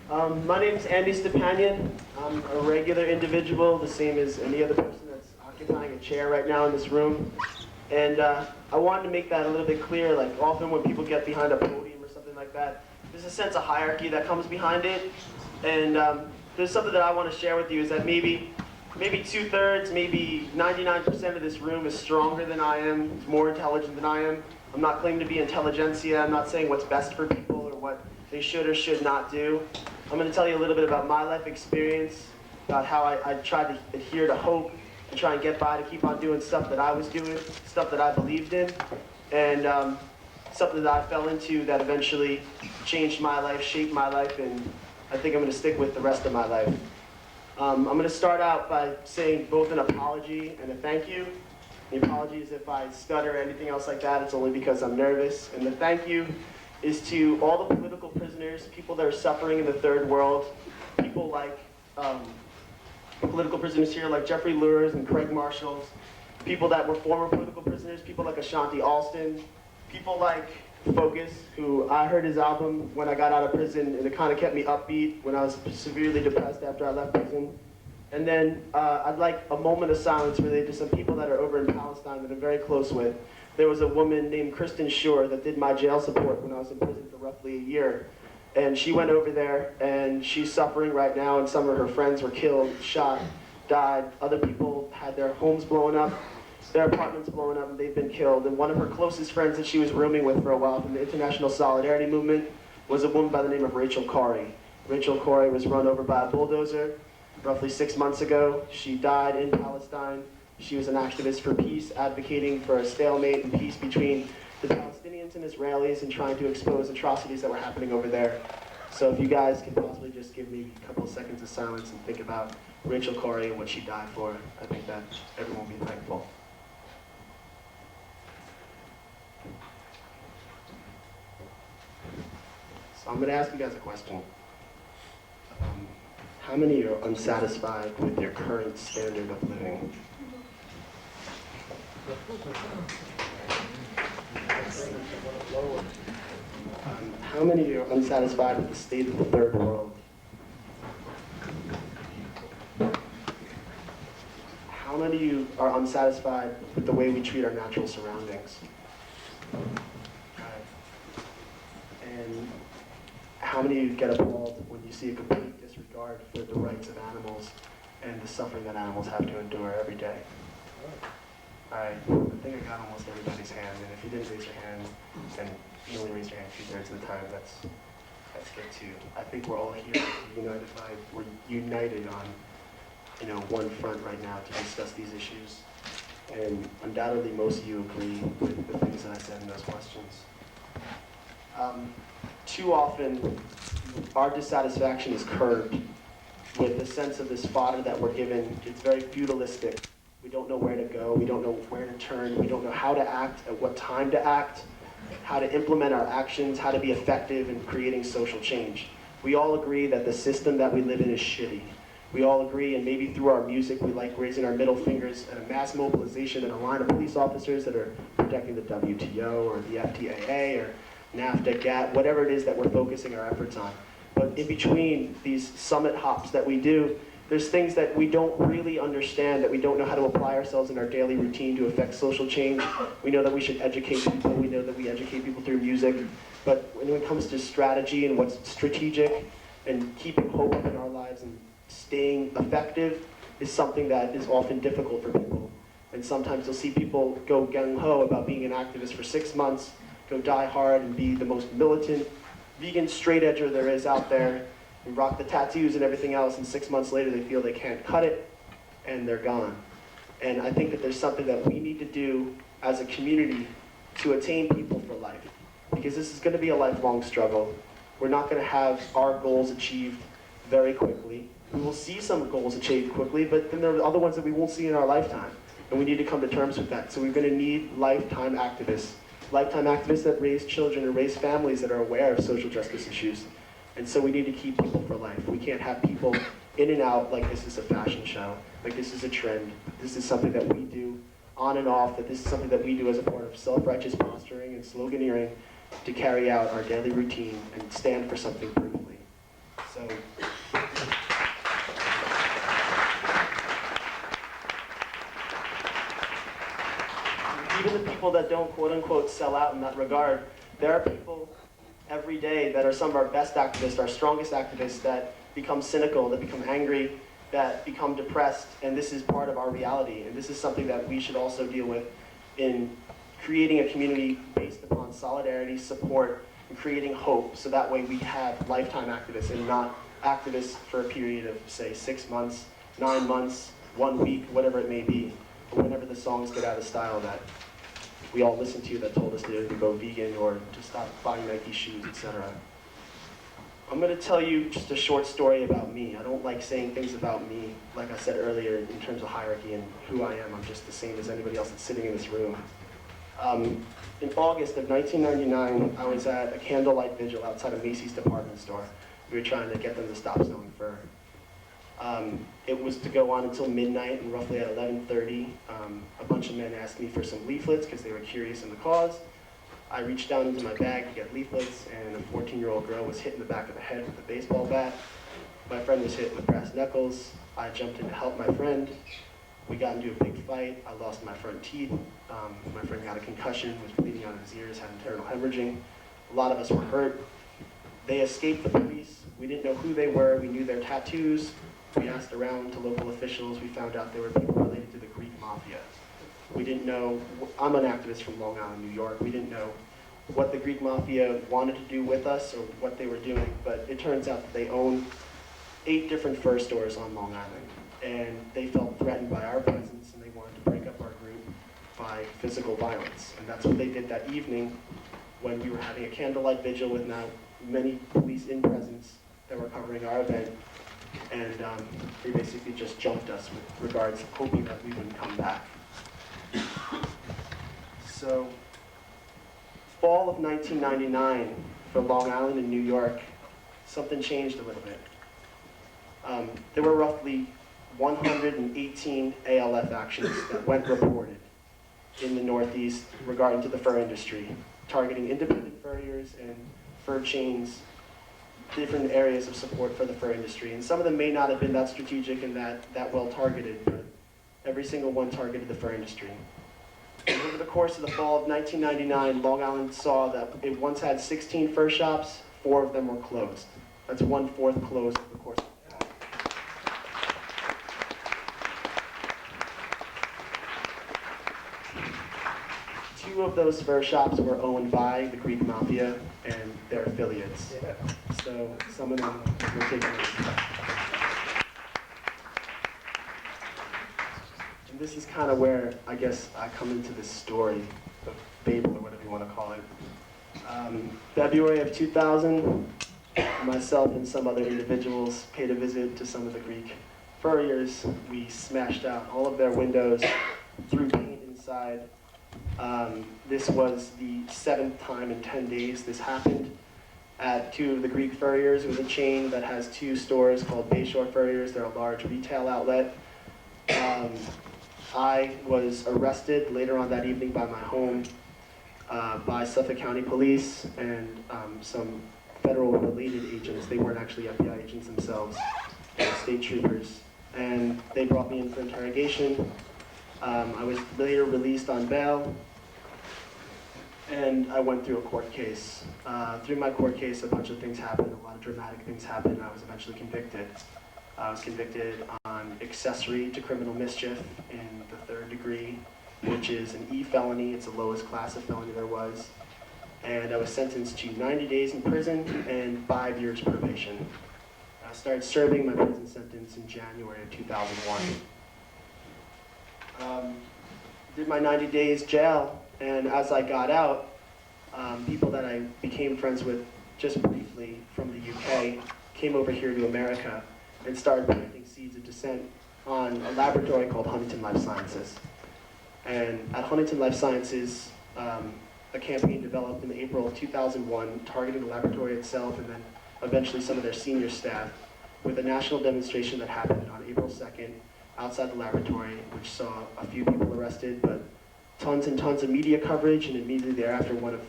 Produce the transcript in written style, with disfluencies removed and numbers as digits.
My name's Andy Stepanian. I'm a regular individual, the same as any other person that's occupying a chair right now in this room. And I wanted to make that a little bit clear. Like, often when people get behind a podium or something like that, there's a sense of hierarchy that comes behind it. And there's something that I want to share with you is that maybe 2/3, maybe 99% of this room is stronger than I am, more intelligent than I am. I'm not claiming to be intelligentsia. I'm not saying what's best for people or what they should or should not do. I'm going to tell you a little bit about my life experience, about how I tried to adhere to hope and try and get by, to keep on doing stuff that I was doing, stuff that I believed in, and something that I fell into that eventually changed my life, shaped my life, and I think I'm going to stick with the rest of my life. I'm going to start out by saying both an apology and a thank you. The apology is if I stutter or anything else like that, it's only because I'm nervous. And the thank you is to all the political prisoners, people that are suffering in the third world, people like political prisoners here like Jeffrey Luers and Craig Marshalls, people that were former political prisoners, people like Ashanti Alston, people like Focus, who I heard his album when I got out of prison, and it kind of kept me upbeat when I was severely depressed after I left prison. And then I'd like a moment of silence related to some people that are over in Palestine that I'm very close with. There was a woman named Kristen Shore that did my jail support when I was in prison for roughly a year. And she went over there, and she's suffering right now, and some of her friends were killed, shot, died. Other people had their homes blown up, their apartments blown up, and they've been killed. And one of her closest friends that she was rooming with for a while from the International Solidarity Movement was a woman by the name of Rachel Corrie. Rachel Corrie was run over by a bulldozer roughly 6 months ago. She died in Palestine. She was an activist for peace, advocating for a stalemate and peace between the Palestinians and Israelis and trying to expose atrocities that were happening over there. So if you guys can possibly just give me a couple of seconds of silence and think about Rachel Corrie and what she died for, I think that everyone will be thankful. So I'm going to ask you guys a question. How many are unsatisfied with your current standard of living? How many are unsatisfied with the state of the third world? How many of you are unsatisfied with the way we treat our natural surroundings? And how many of you get appalled when you see a complete disregard for the rights of animals and the suffering that animals have to endure every day? Alright, I think I got almost everybody's hand, and if you didn't raise your hand, and you only raised your hand 2/3 of the time, that's good too. I think we're all here we're united on one front right now to discuss these issues. And undoubtedly most of you agree with the things that I said in those questions. Too often, our dissatisfaction is curbed with the sense of this fodder that we're given. It's very feudalistic. We don't know where to go, we don't know where to turn, we don't know how to act, at what time to act, how to implement our actions, how to be effective in creating social change. We all agree that the system that we live in is shitty. We all agree, and maybe through our music, we like raising our middle fingers at a mass mobilization and a line of police officers that are protecting the WTO or the FTAA or NAFTA, GATT, whatever it is that we're focusing our efforts on. But in between these summit hops that we do, there's things that we don't really understand, that we don't know how to apply ourselves in our daily routine to affect social change. We know that we should educate people, we know that we educate people through music, but when it comes to strategy and what's strategic and keeping hope up in our lives and staying effective is something that is often difficult for people. And sometimes you'll see people go gung-ho about being an activist for 6 months, go die hard and be the most militant vegan straight edger there is out there, and rock the tattoos and everything else, and 6 months later they feel they can't cut it, and they're gone. And I think that there's something that we need to do as a community to attain people for life, because this is going to be a lifelong struggle. We're not going to have our goals achieved very quickly. We will see some goals achieved quickly, but then there are other ones that we won't see in our lifetime, and we need to come to terms with that. So we're going to need lifetime activists that raise children and raise families that are aware of social justice issues. And so we need to keep people for life. We can't have people in and out like this is a fashion show, like this is a trend, this is something that we do on and off, that this is something that we do as a part of self-righteous posturing and sloganeering to carry out our daily routine and stand for something briefly. So that don't quote unquote sell out in that regard, there are people every day that are some of our best activists, our strongest activists, that become cynical, that become angry, that become depressed, and this is part of our reality. And this is something that we should also deal with in creating a community based upon solidarity, support, and creating hope, so that way we have lifetime activists and not activists for a period of, say, 6 months, 9 months, 1 week, whatever it may be, or whenever the songs get out of style that we all listen to that told us to go vegan or to stop buying Nike shoes, etc. I'm going to tell you just a short story about me. I don't like saying things about me, like I said earlier, in terms of hierarchy and who I am. I'm just the same as anybody else that's sitting in this room. In August of 1999, I was at a candlelight vigil outside a Macy's department store. We were trying to get them to stop selling fur. It was to go on until midnight, and roughly at 11:30, a bunch of men asked me for some leaflets because they were curious in the cause. I reached down into my bag to get leaflets, and a 14-year-old girl was hit in the back of the head with a baseball bat. My friend was hit with brass knuckles. I jumped in to help my friend. We got into a big fight. I lost my front teeth. My friend got a concussion, was bleeding out of his ears, had internal hemorrhaging. A lot of us were hurt. They escaped the police. We didn't know who they were. We knew their tattoos. We asked around to local officials. We found out they were people related to the Greek mafia. We didn't know, I'm an activist from Long Island, New York. We didn't know what the Greek mafia wanted to do with us or what they were doing, but it turns out that they own 8 different fur stores on Long Island. And they felt threatened by our presence, and they wanted to break up our group by physical violence. And that's what they did that evening when we were having a candlelight vigil with now many police in presence that were covering our event. And they basically just jumped us with regards to hoping that we wouldn't come back. So, fall of 1999 for Long Island and New York, something changed a little bit. There were roughly 118 ALF actions that went reported in the Northeast regarding to the fur industry, targeting independent furriers and fur chains, different areas of support for the fur industry. And some of them may not have been that strategic and that well targeted, but every single one targeted the fur industry. And over the course of the fall of 1999, Long Island saw that it once had 16 fur shops, 4 of them were closed. That's 1/4 closed over the course of the fall. 2 of those fur shops were owned by the Greek mafia and their affiliates. So some of them were taken over. And this is kind of where, I guess, I come into this story of Babel, or whatever you want to call it. February of 2000, myself and some other individuals paid a visit to some of the Greek furriers. We smashed out all of their windows, threw paint inside. This was the 7th time in 10 days this happened at 2 of the Greek furriers. It was a chain that has 2 stores called Bayshore Furriers. They're a large retail outlet. I was arrested later on that evening by my home by Suffolk County Police and some federal related agents. They weren't actually FBI agents themselves, they were state troopers. And they brought me in for interrogation. I was later released on bail, and I went through a court case. Through my court case, a bunch of things happened, a lot of dramatic things happened. I was eventually convicted. I was convicted on accessory to criminal mischief in the 3rd degree, which is an E felony. It's the lowest class of felony there was. And I was sentenced to 90 days in prison and 5 years probation. I started serving my prison sentence in January of 2001. Did my 90 days jail, and as I got out, people that I became friends with just briefly from the UK came over here to America and started planting seeds of dissent on a laboratory called Huntington Life Sciences. And at Huntington Life Sciences, a campaign developed in April of 2001 targeting the laboratory itself and then eventually some of their senior staff with a national demonstration that happened on April 2nd outside the laboratory, which saw a few people arrested, but tons and tons of media coverage, and immediately thereafter one of